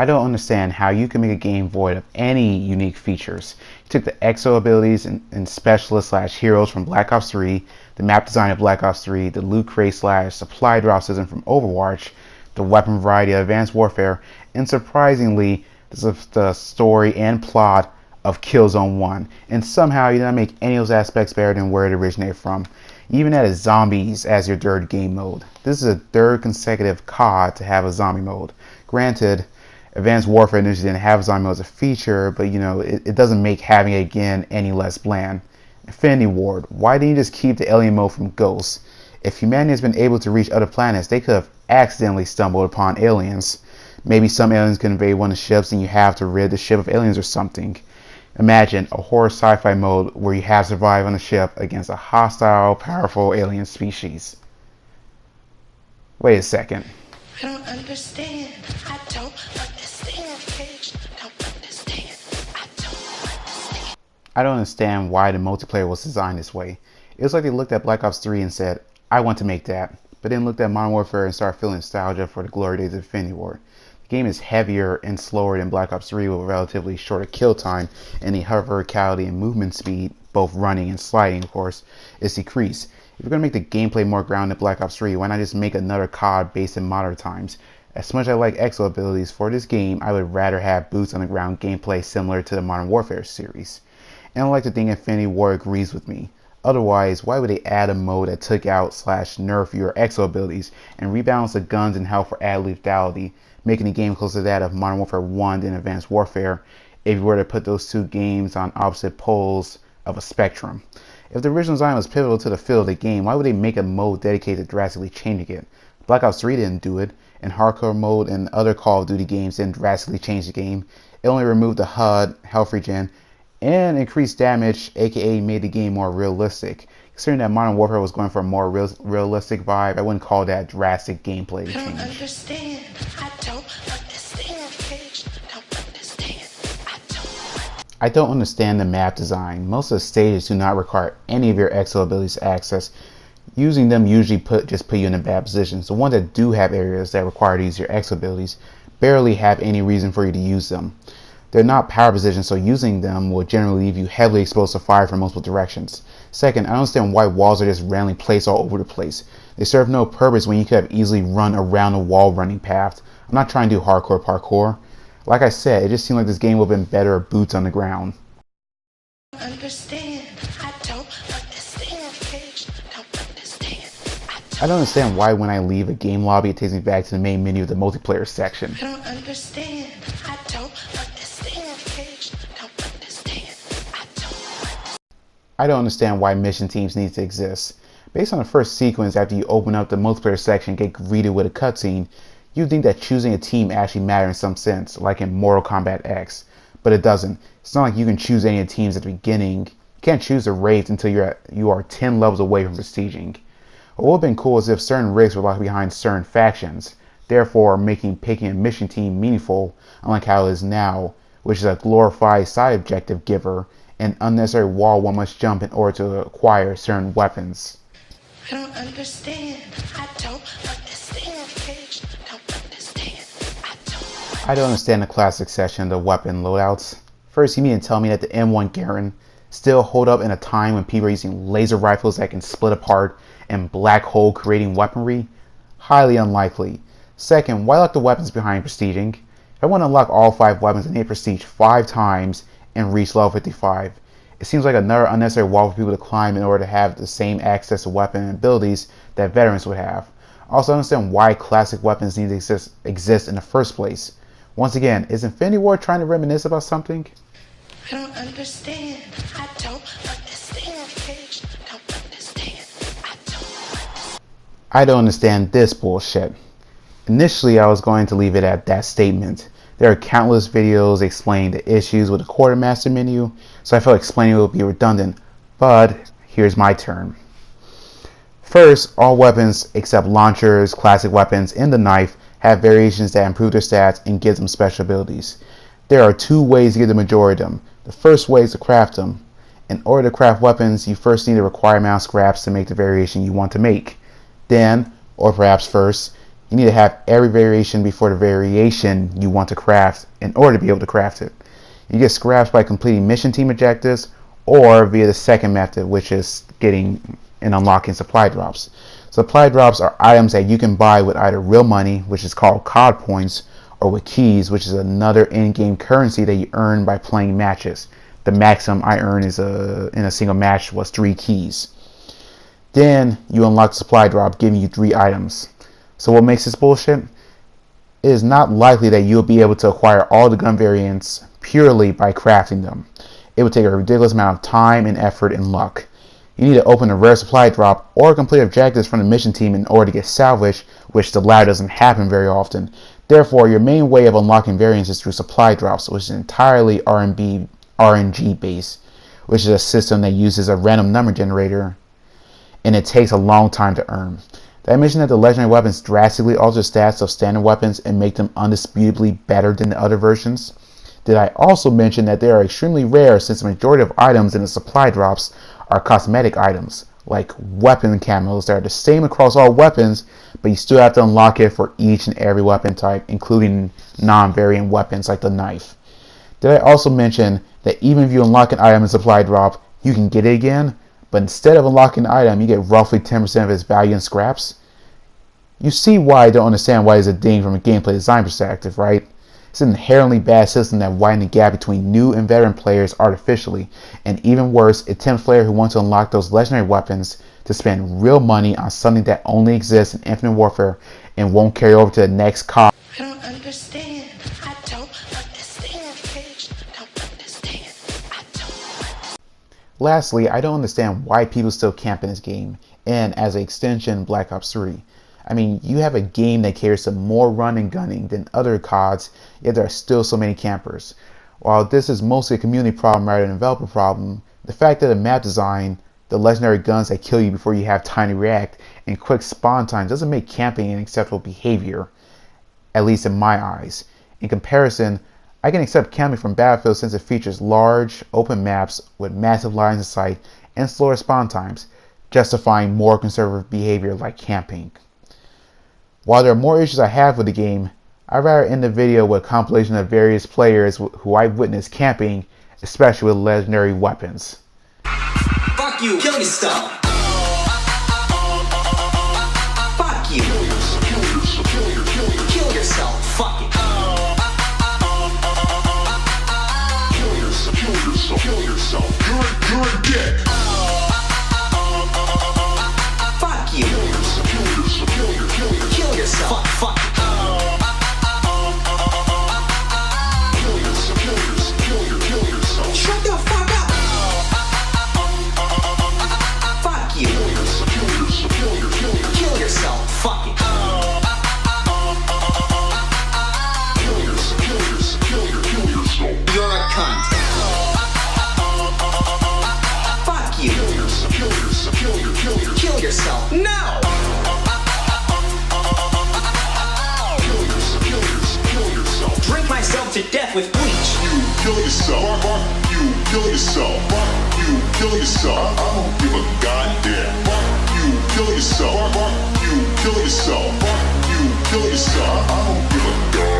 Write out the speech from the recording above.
I don't understand how you can make a game void of any unique features. You took the exo abilities and specialists slash heroes from Black Ops 3, the map design of Black Ops 3, the loot crate slash supply drop system from Overwatch, the weapon variety of Advanced Warfare, and surprisingly, the story and plot of Killzone 1. And somehow you did not make any of those aspects better than where it originated from. You even added zombies as your third game mode. This is a third consecutive COD to have a zombie mode. Granted, Advanced Warfare initially didn't have zombie mode as a feature, but it doesn't make having it again any less bland. Infinity Ward, why didn't you just keep the alien mode from Ghosts? If humanity has been able to reach other planets, they could have accidentally stumbled upon aliens. Maybe some aliens could invade one of the ships and you have to rid the ship of aliens or something. Imagine a horror sci-fi mode where you have to survive on a ship against a hostile, powerful alien species. Wait a second. I don't understand. I don't understand, bitch. Don't understand. I don't understand. I don't understand why the multiplayer was designed this way. It was like they looked at Black Ops 3 and said, I want to make that, but then looked at Modern Warfare and started feeling nostalgia for the glory days of Infinity Ward. The game is heavier and slower than Black Ops 3 with a relatively shorter kill time, and the verticality and movement speed, both running and sliding of course, is decreased. If you're going to make the gameplay more grounded than Black Ops 3, why not just make another COD based in modern times? As much as I like exo abilities for this game, I would rather have boots on the ground gameplay similar to the Modern Warfare series. And I like to think Infinity Ward agrees with me. Otherwise, why would they add a mode that took out slash nerf your exo abilities and rebalance the guns and health for added lethality, making the game closer to that of Modern Warfare 1 than Advanced Warfare, if you were to put those two games on opposite poles of a spectrum? If the original design was pivotal to the feel of the game, why would they make a mode dedicated to drastically changing it? Black Ops 3 didn't do it, and hardcore mode and other Call of Duty games didn't drastically change the game. It only removed the HUD, health regen, and increased damage, aka made the game more realistic. Considering that Modern Warfare was going for a more realistic vibe, I wouldn't call that drastic gameplay change. I don't understand. I don't understand, bitch. Don't understand. I don't understand the map design. Most of the stages do not require any of your exo abilities to access. Using them usually just put you in a bad position. So ones that do have areas that require to use your exo abilities barely have any reason for you to use them. They're not power positions, so using them will generally leave you heavily exposed to fire from multiple directions. Second, I don't understand why walls are just randomly placed all over the place. They serve no purpose when you could have easily run around a wall running path. I'm not trying to do hardcore parkour. Like I said, it just seemed like this game would have been better with boots on the ground. I don't understand. I don't understand, bitch. Don't understand. I don't understand why when I leave a game lobby it takes me back to the main menu of the multiplayer section. I don't understand. I don't understand, bitch. Don't understand. I don't understand why mission teams need to exist. Based on the first sequence after you open up the multiplayer section and get greeted with a cutscene, you'd think that choosing a team actually matters in some sense, like in Mortal Kombat X. But it doesn't. It's not like you can choose any of the teams at the beginning. You can't choose the raids until you are 10 levels away from prestiging. What would have been cool is if certain rigs were locked behind certain factions, therefore making picking a mission team meaningful, unlike how it is now, which is a glorified side objective giver, an unnecessary wall one must jump in order to acquire certain weapons. I don't understand. I don't understand, bitch. Don't understand. I don't understand the classic section of the weapon loadouts. First, you mean to tell me that the M1 Garand still hold up in a time when people are using laser rifles that can split apart and black hole creating weaponry? Highly unlikely. Second, why lock the weapons behind prestiging? If I want to unlock all 5 weapons and hit prestige 5 times and reach level 55, it seems like another unnecessary wall for people to climb in order to have the same access to weapon and abilities that veterans would have. Also, I understand why classic weapons need to exist in the first place. Once again, is Infinity Ward trying to reminisce about something? I don't understand. I don't understand, bitch. Don't understand. I don't understand this bullshit. Initially, I was going to leave it at that statement. There are countless videos explaining the issues with the quartermaster menu, so I felt explaining it would be redundant, but here's my turn. First, all weapons except launchers, classic weapons, and the knife have variations that improve their stats and give them special abilities. There are 2 ways to get the majority of them. The first way is to craft them. In order to craft weapons, you first need a required amount of scraps to make the variation you want to make. Then, or perhaps first, You need to have every variation before the variation you want to craft in order to be able to craft it. You get scraps by completing mission team objectives or via the second method, which is getting and unlocking supply drops. Supply drops are items that you can buy with either real money, which is called COD points, or with keys, which is another in-game currency that you earn by playing matches. The maximum I earned in a single match was 3 keys. Then you unlock the supply drop, giving you 3 items. So what makes this bullshit? It is not likely that you'll be able to acquire all the gun variants purely by crafting them. It would take a ridiculous amount of time and effort and luck. You need to open a rare supply drop or complete objectives from the mission team in order to get salvage, which the latter doesn't happen very often. Therefore, your main way of unlocking variants is through supply drops, which is entirely RNG based, which is a system that uses a random number generator, and it takes a long time to earn. Did I mention that the legendary weapons drastically alter stats of standard weapons and make them undisputably better than the other versions? Did I also mention that they are extremely rare since the majority of items in the supply drops are cosmetic items, like weapon camos that are the same across all weapons, but you still have to unlock it for each and every weapon type, including non-variant weapons like the knife. Did I also mention that even if you unlock an item in supply drop, you can get it again, but instead of unlocking the item, you get roughly 10% of its value in scraps? You see why I don't understand why it's a ding from a gameplay design perspective, right? It's an inherently bad system that widens the gap between new and veteran players artificially, and even worse, it tempts players who want to unlock those legendary weapons to spend real money on something that only exists in Infinite Warfare and won't carry over to the next COD. I don't understand. I don't understand, bitch. Don't understand. I don't. Lastly, I don't understand why people still camp in this game, and as an extension, Black Ops 3. I mean, you have a game that carries some more run and gunning than other CODs, yet there are still so many campers. While this is mostly a community problem rather than a developer problem, the fact that the map design, the legendary guns that kill you before you have time to react, and quick spawn time doesn't make camping an acceptable behavior, at least in my eyes. In comparison, I can accept camping from Battlefield since it features large, open maps with massive lines of sight and slower spawn times, justifying more conservative behavior like camping. While there are more issues I have with the game, I'd rather end the video with a compilation of various players who I've witnessed camping, especially with legendary weapons. Fuck you, kill yourself. Fuck you. Kill yourself. Fuck it. Kill yourself. You're a dick. Fuck you. Kill yourself. Fuck it. Shut the fuck up. Fuck you. Kill yourself. Fuck it. You're a cunt. Fuck you. Kill yourself. No. Drink myself to death with bleach. You kill yourself. Fuck you. Kill yourself. Fuck you. Kill yourself. I don't give a goddamn. Fuck you. Kill yourself. Fuck you. Kill yourself. Fuck you. Kill yourself. I don't give a goddamn.